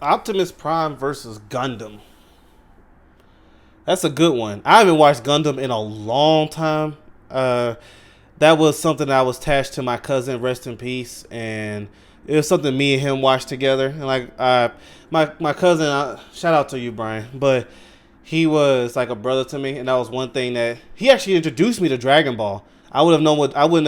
Optimus Prime versus Gundam. That's a good one. I haven't watched Gundam in a long time. That was something that I was attached to my cousin, rest in peace, and it was something me and him watched together. And like, my cousin, shout out to you, Brian, but he was like a brother to me, and that was one thing that he actually introduced me to Dragon Ball. I wouldn't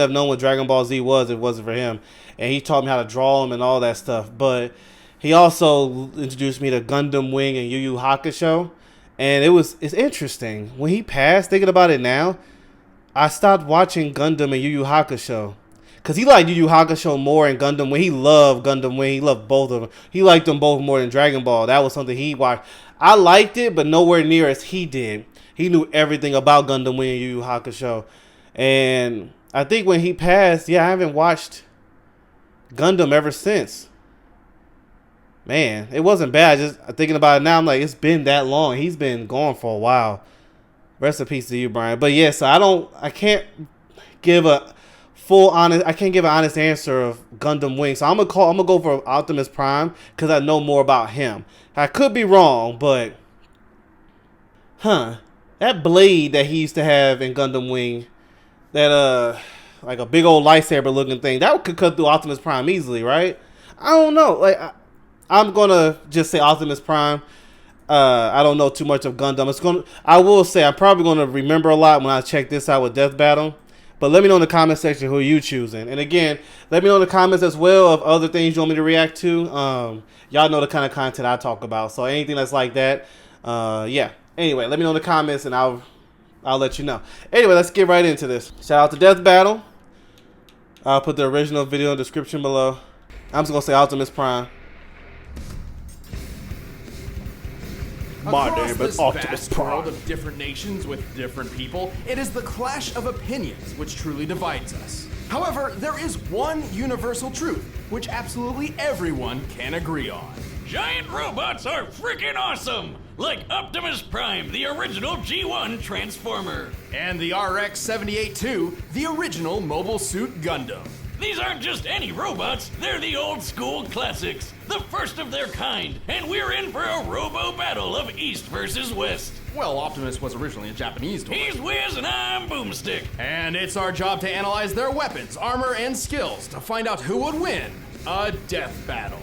have known what Dragon Ball Z was if it wasn't for him, and he taught me how to draw them and all that stuff. But he also introduced me to Gundam Wing and Yu Yu Hakusho, and it's interesting when he passed. Thinking about it now, I stopped watching Gundam and Yu Yu Hakusho. Because he liked Yu Yu Hakusho more and Gundam Wing. He loved Gundam Wing. He loved both of them. He liked them both more than Dragon Ball. That was something he watched. I liked it, but nowhere near as he did. He knew everything about Gundam Wing and Yu Yu Hakusho. And I think when he passed, I haven't watched Gundam ever since. Man, it wasn't bad. Just thinking about it now, I'm like, it's been that long. He's been gone for a while. Rest in peace to you, Brian. But yes, I can't give an honest answer of Gundam Wing. So I'm gonna go for Optimus Prime because I know more about him. I could be wrong, but that blade that he used to have in Gundam Wing, that like a big old lightsaber looking thing, that could cut through Optimus Prime easily, right? I don't know. Like I'm gonna just say Optimus Prime. I don't know too much of Gundam. I will say I'm probably gonna remember a lot when I check this out with Death Battle. But let me know in the comment section who you choosing. And again, let me know in the comments as well of other things you want me to react to. Y'all know the kind of content I talk about. So anything that's like that, yeah. Anyway, let me know in the comments and I'll let you know. Anyway, let's get right into this. Shout out to Death Battle. I'll put the original video in the description below. I'm just gonna say Optimus Prime. Across this vast world of different nations with different people, it is the clash of opinions which truly divides us. However, there is one universal truth, which absolutely everyone can agree on. Giant robots are freaking awesome! Like Optimus Prime, the original G1 Transformer. And the RX-78-2, the original Mobile Suit Gundam. These aren't just any robots, they're the old school classics, the first of their kind, and we're in for a robo battle of East versus West. Well, Optimus was originally a Japanese toy. He's Wiz and I'm Boomstick. And it's our job to analyze their weapons, armor, and skills to find out who would win a death battle.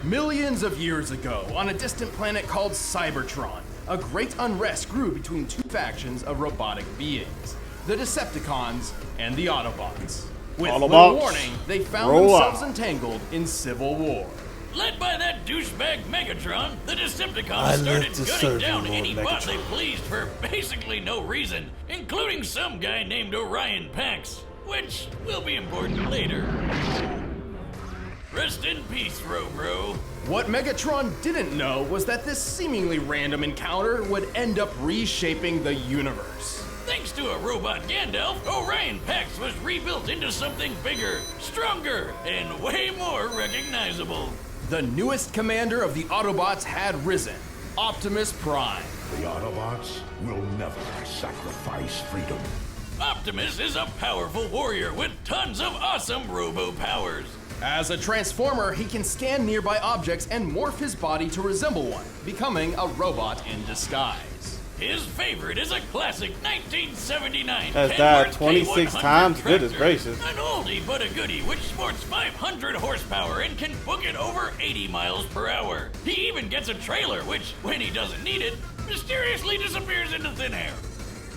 Millions of years ago, on a distant planet called Cybertron, a great unrest grew between two factions of robotic beings. The Decepticons and the Autobots. With little warning, they found themselves entangled in civil war. Led by that douchebag Megatron, the Decepticons started gunning down any bot they pleased for basically no reason, including some guy named Orion Pax, which will be important later. Rest in peace, Robro. What Megatron didn't know was that this seemingly random encounter would end up reshaping the universe. Thanks to a robot Gandalf, Orion Pax was rebuilt into something bigger, stronger, and way more recognizable. The newest commander of the Autobots had risen, Optimus Prime. The Autobots will never sacrifice freedom. Optimus is a powerful warrior with tons of awesome robo-powers. As a Transformer, he can scan nearby objects and morph his body to resemble one, becoming a robot in disguise. His favorite is a classic 1979 has died 26 times. Goodness gracious. An oldie but a goodie which sports 500 horsepower and can book it over 80 miles per hour. He even gets a trailer which, when he doesn't need it, mysteriously disappears into thin air.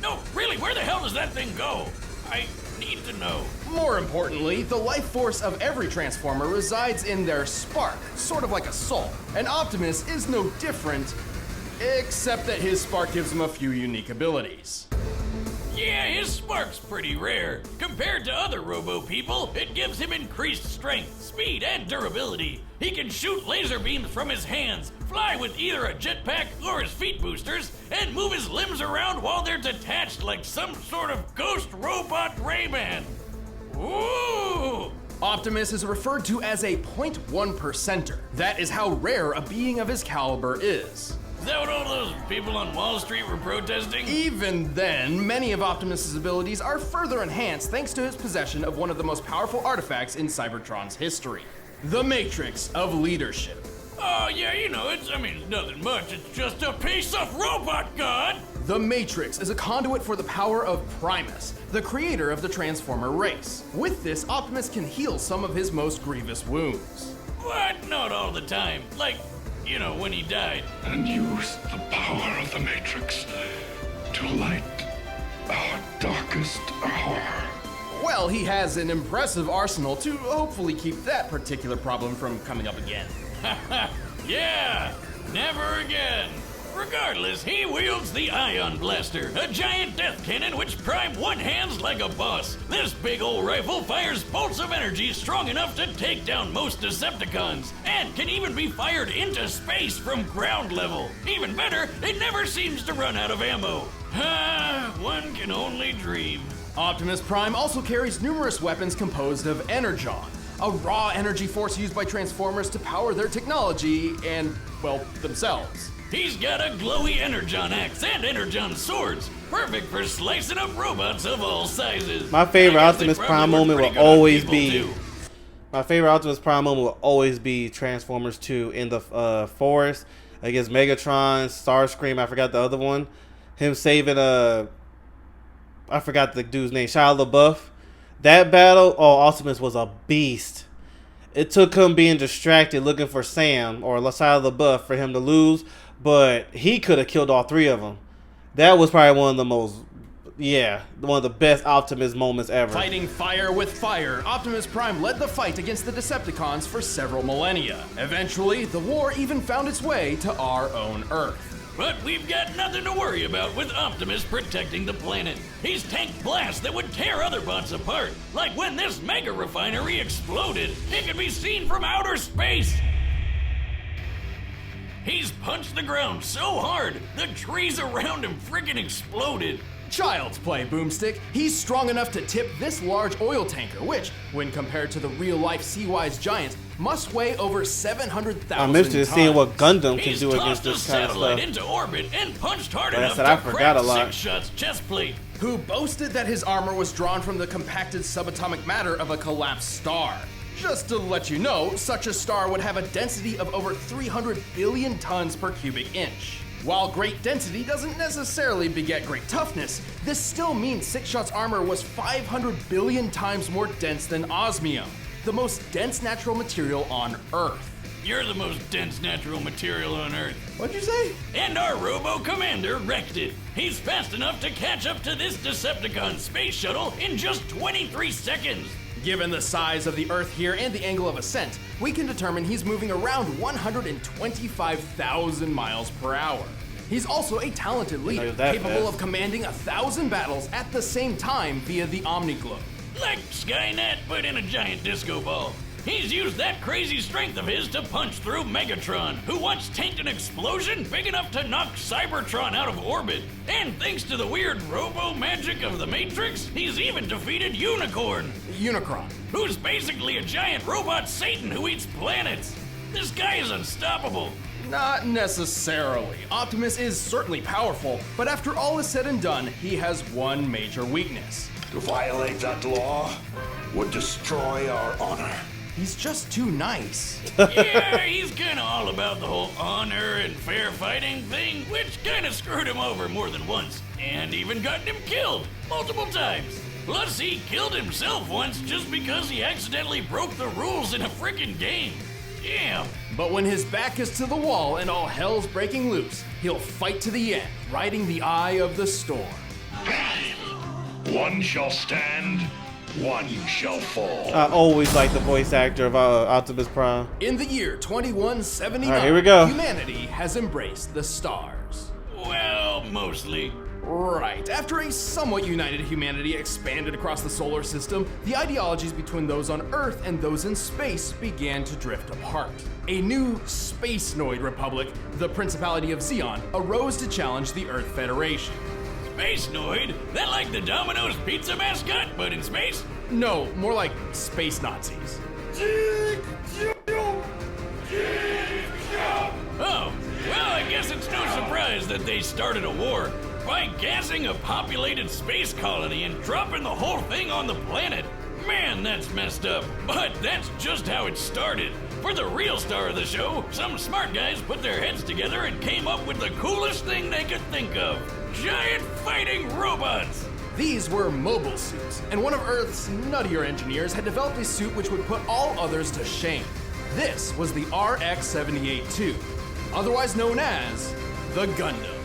No, really, where the hell does that thing go? I need to know. More importantly, the life force of every Transformer resides in their spark, sort of like a soul. And Optimus is no different, except that his spark gives him a few unique abilities. Yeah, his spark's pretty rare. Compared to other robo-people, it gives him increased strength, speed, and durability. He can shoot laser beams from his hands, fly with either a jetpack or his feet boosters, and move his limbs around while they're detached like some sort of ghost robot Rayman. Ooh! Optimus is referred to as a 0.1%er. That is how rare a being of his caliber is. Is that what all those people on Wall Street were protesting? Even then, many of Optimus's abilities are further enhanced thanks to his possession of one of the most powerful artifacts in Cybertron's history. The matrix of leadership. Oh, yeah, you know, it's nothing much. It's just a piece of robot god. The Matrix is a conduit for the power of Primus, the creator of the Transformer race. With this, Optimus can heal some of his most grievous wounds. What? Not all the time. Like, you know, when he died. And use the power of the Matrix to light our darkest hour. Well, he has an impressive arsenal to hopefully keep that particular problem from coming up again. Yeah, never again. Regardless, he wields the Ion Blaster, a giant death cannon which Prime one-hands like a boss. This big old rifle fires bolts of energy strong enough to take down most Decepticons, and can even be fired into space from ground level. Even better, it never seems to run out of ammo. One can only dream. Optimus Prime also carries numerous weapons composed of Energon, a raw energy force used by Transformers to power their technology and, well, themselves. He's got a glowy Energon axe and Energon swords, perfect for slicing up robots of all sizes. My favorite I guess they Optimus probably Prime work moment pretty will good on always people, be. too. My favorite Optimus Prime moment will always be Transformers 2 in the forest against Megatron, Starscream. I forgot the other one. Him saving I forgot the dude's name, Shia LaBeouf. That battle, Optimus was a beast. It took him being distracted looking for Sam or Shia LaBeouf for him to lose, but he could have killed all three of them. That was probably one of the best Optimus moments ever. Fighting fire with fire, Optimus Prime led the fight against the Decepticons for several millennia. Eventually, the war even found its way to our own Earth. But we've got nothing to worry about with Optimus protecting the planet. He's tanked blasts that would tear other bots apart, like when this mega refinery exploded. It could be seen from outer space. He's punched the ground so hard, the trees around him friggin' exploded. Child's play, Boomstick. He's strong enough to tip this large oil tanker, which, when compared to the real-life Sea-Wise giant, must weigh over 700,000 tons. I'm interested in seeing what Gundam can He's do tossed against a this kind of satellite stuff. into orbit and punched hard Like I enough said, I to forgot crack a lot. Six Shot's chest plate. Who boasted that his armor was drawn from the compacted subatomic matter of a collapsed star. Just to let you know, such a star would have a density of over 300 billion tons per cubic inch. While great density doesn't necessarily beget great toughness, this still means Six Shot's armor was 500 billion times more dense than osmium, the most dense natural material on Earth. You're the most dense natural material on Earth. What'd you say? And our robo-commander wrecked it. He's fast enough to catch up to this Decepticon space shuttle in just 23 seconds. Given the size of the Earth here and the angle of ascent, we can determine he's moving around 125,000 miles per hour. He's also a talented leader, capable of commanding 1,000 battles at the same time via the Omniglobe. Like Skynet, but in a giant disco ball. He's used that crazy strength of his to punch through Megatron, who once tanked an explosion big enough to knock Cybertron out of orbit. And thanks to the weird robo-magic of the Matrix, he's even defeated Unicorn, Unicron. who's basically a giant robot Satan who eats planets. This guy is unstoppable. Not necessarily. Optimus is certainly powerful, but after all is said and done, he has one major weakness. To violate that law would destroy our honor. He's just too nice. Yeah, he's kinda all about the whole honor and fair fighting thing, which kinda screwed him over more than once, and even gotten him killed multiple times. Plus, he killed himself once just because he accidentally broke the rules in a frickin' game. Damn. But when his back is to the wall and all hell's breaking loose, he'll fight to the end, riding the eye of the storm. One shall stand, one shall fall. I always like the voice actor of Optimus Prime. In the year 2179, All right, here we go. humanity has embraced the stars. Well, mostly. Right. After a somewhat united humanity expanded across the solar system, the ideologies between those on Earth and those in space began to drift apart. A new Space-noid republic, the Principality of Zeon, arose to challenge the Earth Federation. Space-noid? That like the Domino's pizza mascot, but in space? No, more like space Nazis. Oh, well, I guess it's no surprise that they started a war by gassing a populated space colony and dropping the whole thing on the planet. Man, that's messed up. But that's just how it started. For the real star of the show, some smart guys put their heads together and came up with the coolest thing they could think of. Giant fighting robots! These were mobile suits, and one of Earth's nuttier engineers had developed a suit which would put all others to shame. This was the RX-78-2, otherwise known as the Gundam.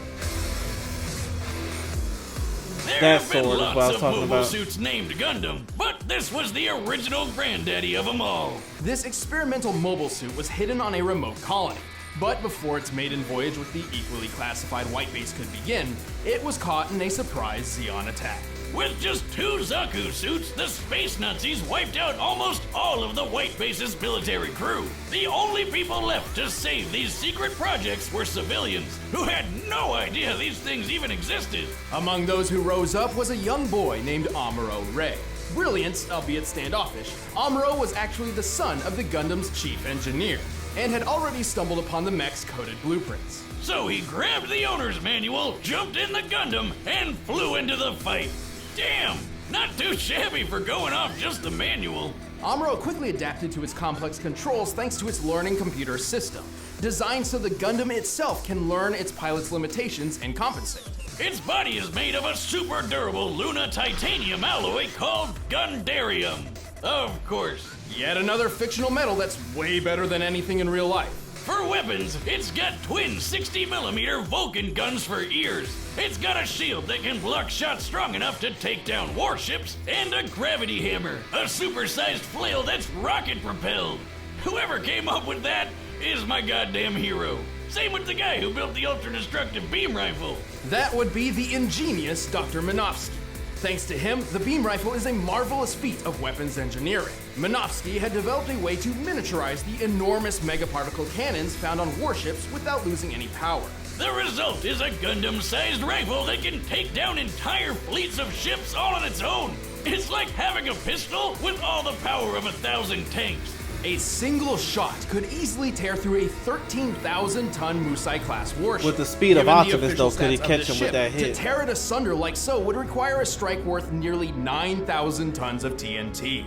There That have been sword is what I was lots of talking mobile about. suits named Gundam, but this was the original granddaddy of them all. This experimental mobile suit was hidden on a remote colony, but before its maiden voyage with the equally classified White Base could begin, it was caught in a surprise Zeon attack. With just 2 Zaku suits, the space Nazis wiped out almost all of the White Base's military crew. The only people left to save these secret projects were civilians, who had no idea these things even existed. Among those who rose up was a young boy named Amuro Ray. Brilliant, albeit standoffish, Amuro was actually the son of the Gundam's chief engineer, and had already stumbled upon the mech's coded blueprints. So he grabbed the owner's manual, jumped in the Gundam, and flew into the fight. Damn, not too shabby for going off just the manual. Amuro quickly adapted to its complex controls thanks to its learning computer system, designed so the Gundam itself can learn its pilot's limitations and compensate. Its body is made of a super durable Luna titanium alloy called Gundarium. Of course. Yet another fictional metal that's way better than anything in real life. For weapons, it's got twin 60mm Vulcan guns for ears. It's got a shield that can block shots strong enough to take down warships, and a gravity hammer, a supersized flail that's rocket propelled. Whoever came up with that is my goddamn hero. Same with the guy who built the ultra-destructive beam rifle. That would be the ingenious Dr. Minovsky. Thanks to him, the beam rifle is a marvelous feat of weapons engineering. Minovsky had developed a way to miniaturize the enormous megaparticle cannons found on warships without losing any power. The result is a Gundam-sized rifle that can take down entire fleets of ships all on its own. It's like having a pistol with all the power of 1,000 tanks. A single shot could easily tear through a 13,000-ton Musai-class warship. With the speed of Given the Optimus, official though, could he stats of catch the him with ship, that hit? To tear it asunder like so would require a strike worth nearly 9,000 tons of TNT.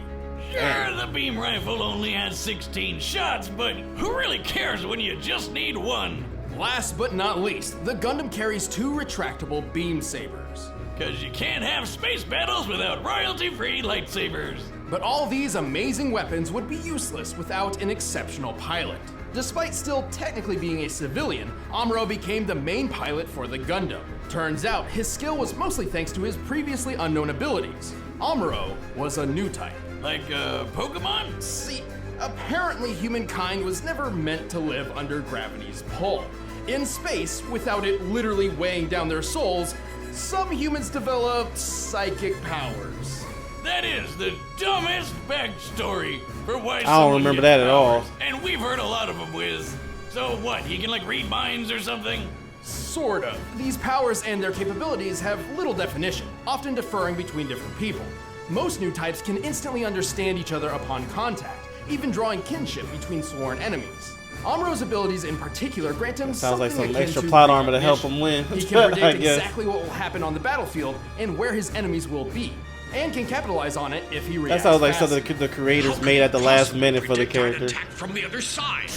Sure, the beam rifle only has 16 shots, but who really cares when you just need one? Last but not least, the Gundam carries 2 retractable beam sabers. Cause you can't have space battles without royalty-free lightsabers. But all these amazing weapons would be useless without an exceptional pilot. Despite still technically being a civilian, Amuro became the main pilot for the Gundam. Turns out, his skill was mostly thanks to his previously unknown abilities. Amuro was a new type. Like, Pokemon? See, apparently humankind was never meant to live under gravity's pull. In space, without it literally weighing down their souls, some humans developed psychic powers. That is the dumbest backstory for why I don't someone remember gets that at all. powers. And we've heard a lot of them, Wiz. So what, he can like read minds or something? Sort of. These powers and their capabilities have little definition, often differing between different people. Most new types can instantly understand each other upon contact, even drawing kinship between sworn enemies. Amuro's abilities in particular grant him Sounds like something some akin extra to plot armor to help precognition. him win. He can I predict guess. exactly what will happen on the battlefield and where his enemies will be, and can capitalize on it if he reacts That sounds like fast. something the creators made at the last minute for the character. Attack from the other side.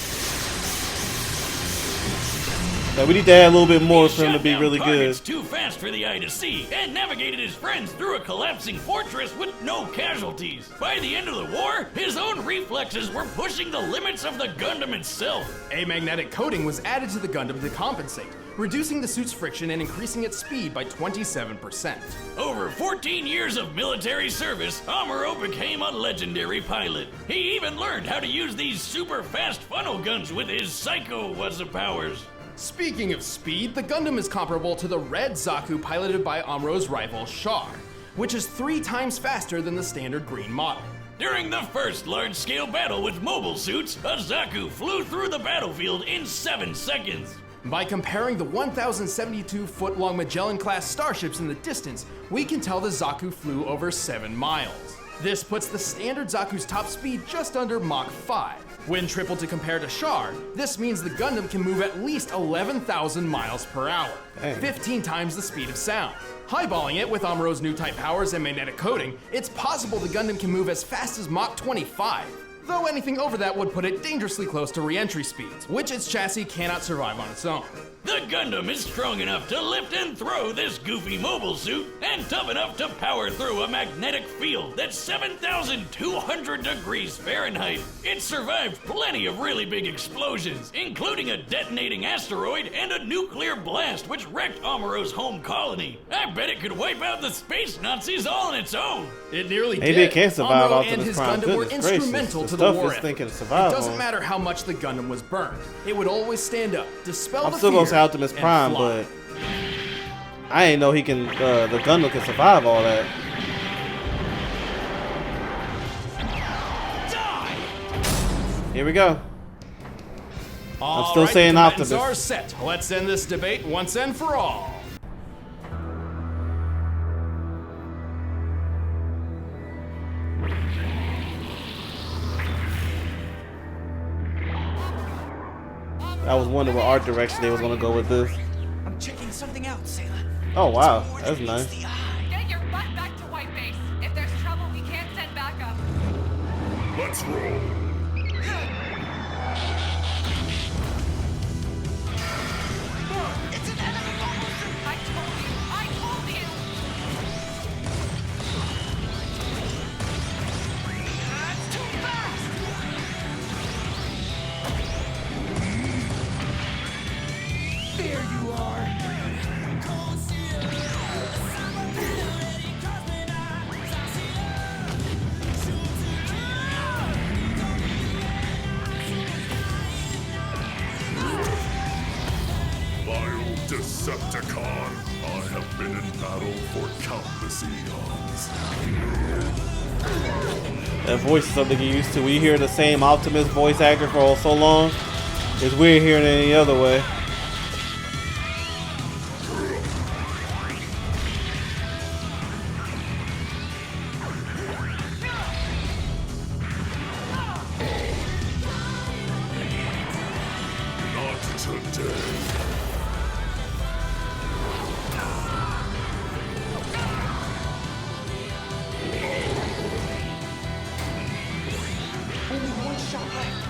But we need to add a little bit more He for him to shot be down really good. targets too fast for the eye to see, and navigated his friends through a collapsing fortress with no casualties. By the end of the war, his own reflexes were pushing the limits of the Gundam itself. A magnetic coating was added to the Gundam to compensate, reducing the suit's friction and increasing its speed by 27%. Over 14 years of military service, Amuro became a legendary pilot. He even learned how to use these super fast funnel guns with his psycho powers. Speaking of speed, the Gundam is comparable to the red Zaku piloted by Amuro's rival Char, which is 3 times faster than the standard green model. During the first large-scale battle with mobile suits, a Zaku flew through the battlefield in 7 seconds. By comparing the 1,072-foot-long Magellan-class starships in the distance, we can tell the Zaku flew over 7 miles. This puts the standard Zaku's top speed just under Mach 5. When tripled to compare to Char, this means the Gundam can move at least 11,000 miles per hour, Dang. 15 times the speed of sound. Highballing it with Amuro's new type powers and magnetic coating, it's possible the Gundam can move as fast as Mach 25. Though anything over that would put it dangerously close to re-entry speeds, which its chassis cannot survive on its own. The Gundam is strong enough to lift and throw this goofy mobile suit, and tough enough to power through a magnetic field that's 7,200 degrees Fahrenheit. It survived plenty of really big explosions, including a detonating asteroid and a nuclear blast which wrecked Amuro's home colony. I bet it could wipe out the space Nazis all on its own. It nearly Maybe did. it can survive Amuro Optimus and his Prime. Gundam were Goodness gracious. instrumental The to the stuff war is effort. thinking to survive It doesn't on. matter how much the Gundam was burned. It would always stand up, dispel I'm the still fear, gonna say Optimus and Prime, fly. but I ain't know he can. The Gundam can survive all that. Here we go. All still right, saying the combatants Optimus. are set. Let's end this debate once and for all. I was wondering what art direction they was gonna go with this. I'm checking something out, Sailor. Oh wow, More that's than nice. meets the eye. Get your butt back to White Base. If there's trouble, we can't send backup. Let's roll. It's an enemy officer. I told you. I told you. That's too fast. There you are. Vile Decepticon, I have been in battle for countless eons. That voice is something you used to. When you hear the same Optimus voice actor for so long, it's weird hearing it any other way. Not today. Only one shot left.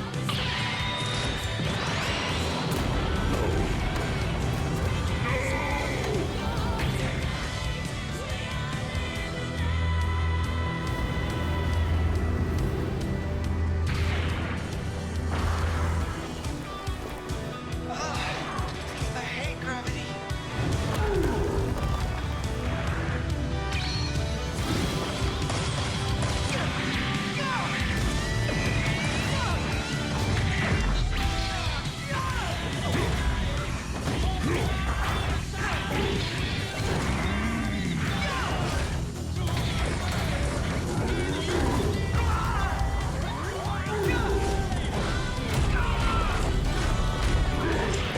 I hate gravity.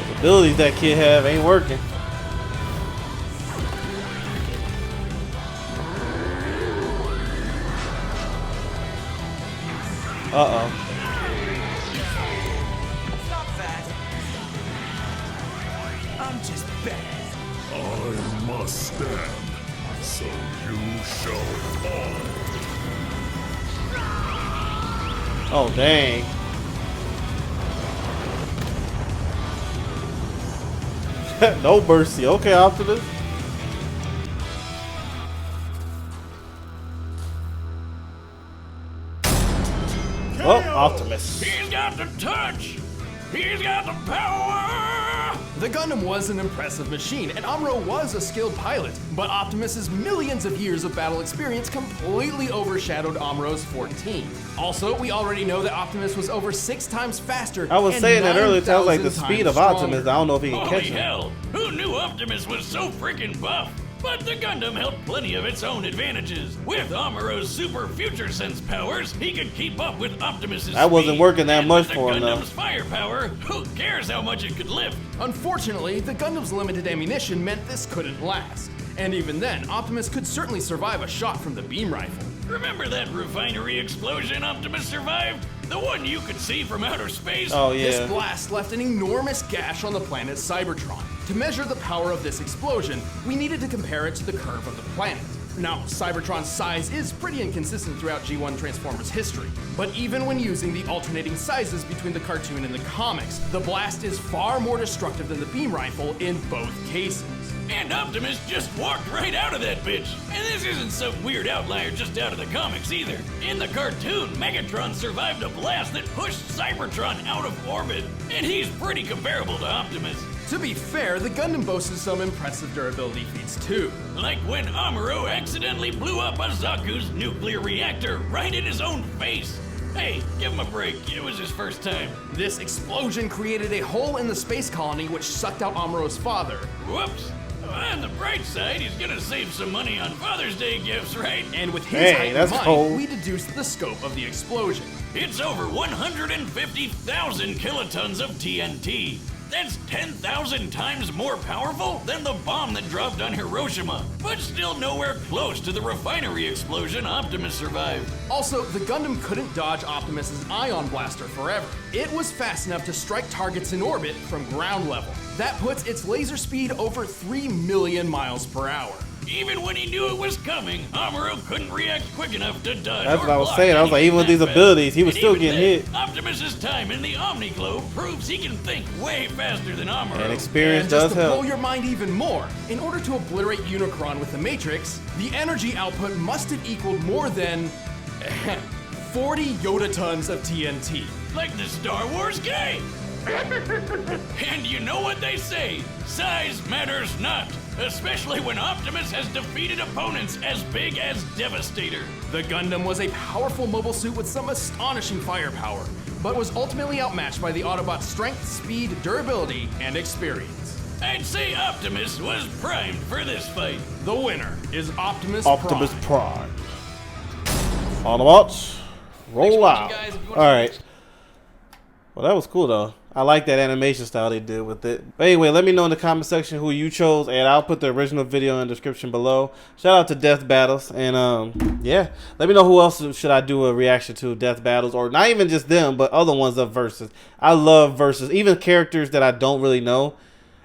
The abilities that kid have ain't working. Uh-oh. Stop that. I'm just bad. I must stand, so you shall fall. Oh, dang. No mercy. Okay, Optimus. Oh, Optimus. He's got the touch! He's got the power! The Gundam was an impressive machine, and Amuro was a skilled pilot, but Optimus's millions of years of battle experience completely overshadowed Amuro's 14. Also, we already know that Optimus was over 6 times faster. I was and saying that earlier. It sounds like the 9,000 speed times of Optimus. stronger. I don't know if he can Holy catch him. hell! Who knew Optimus was so freaking buff? But the Gundam held plenty of its own advantages. With Amuro's super future sense powers, he could keep up with Optimus's That wasn't speed. working that And much with for the him, though. Gundam's firepower, who cares how much it could lift? Unfortunately, the Gundam's limited ammunition meant this couldn't last. And even then, Optimus could certainly survive a shot from the beam rifle. Remember that refinery explosion Optimus survived? The one you could see from outer space? Oh, This yeah. blast left an enormous gash on the planet Cybertron. To measure the power of this explosion, we needed to compare it to the curve of the planet. Now, Cybertron's size is pretty inconsistent throughout G1 Transformers history, but even when using the alternating sizes between the cartoon and the comics, the blast is far more destructive than the beam rifle in both cases. And Optimus just walked right out of that bitch. And this isn't some weird outlier just out of the comics either. In the cartoon, Megatron survived a blast that pushed Cybertron out of orbit. And he's pretty comparable to Optimus. To be fair, the Gundam boasted some impressive durability feats too. Like when Amuro accidentally blew up a Zaku's nuclear reactor right in his own face. Hey, give him a break. It was his first time. This explosion created a hole in the space colony which sucked out Amuro's father. Whoops. On the bright side, he's gonna save some money on Father's Day gifts, right? And with his Hey, height in that's mind, cold. we deduced the scope of the explosion. It's over 150,000 kilotons of TNT. That's 10,000 times more powerful than the bomb that dropped on Hiroshima, but still nowhere close to the refinery explosion Optimus survived. Also, the Gundam couldn't dodge Optimus's ion blaster forever. It was fast enough to strike targets in orbit from ground level. That puts its laser speed over 3 million miles per hour. Even when he knew it was coming, Amuro couldn't react quick enough to dodge. That's or what I was block saying. I was like, even with anything these that fast. abilities, he was And still even getting then, hit. Optimus's time in the Omniglobe proves he can think way faster than Amuro. And experience And just does to blow help. your mind even more, in order to obliterate Unicron with the Matrix, the energy output must have equaled more than 40 yotatons of TNT. Like the Star Wars guy. And you know what they say, size matters not, especially when Optimus has defeated opponents as big as Devastator. The Gundam was a powerful mobile suit with some astonishing firepower, but was ultimately outmatched by the Autobot's strength, speed, durability, and experience. I'd say Optimus was primed for this fight. The winner is Optimus Optimus Prime. Prime. Autobots, roll out. All right. Well, that was cool though. I like that animation style they did with it. But anyway, let me know in the comment section who you chose, and I'll put the original video in the description below. Shout out to Death Battles, and yeah, let me know who else should I do a reaction to, Death Battles, or not even just them, but other ones of versus. I love versus, even characters that I don't really know.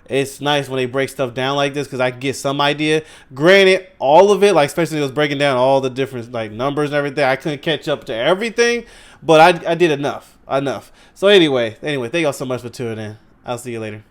It's nice when they break stuff down like this because I get some idea. Granted, all of it, like especially it was breaking down all the different like numbers and everything, I couldn't catch up to everything, but I did enough. So anyway, thank y'all so much for tuning in. I'll see you later.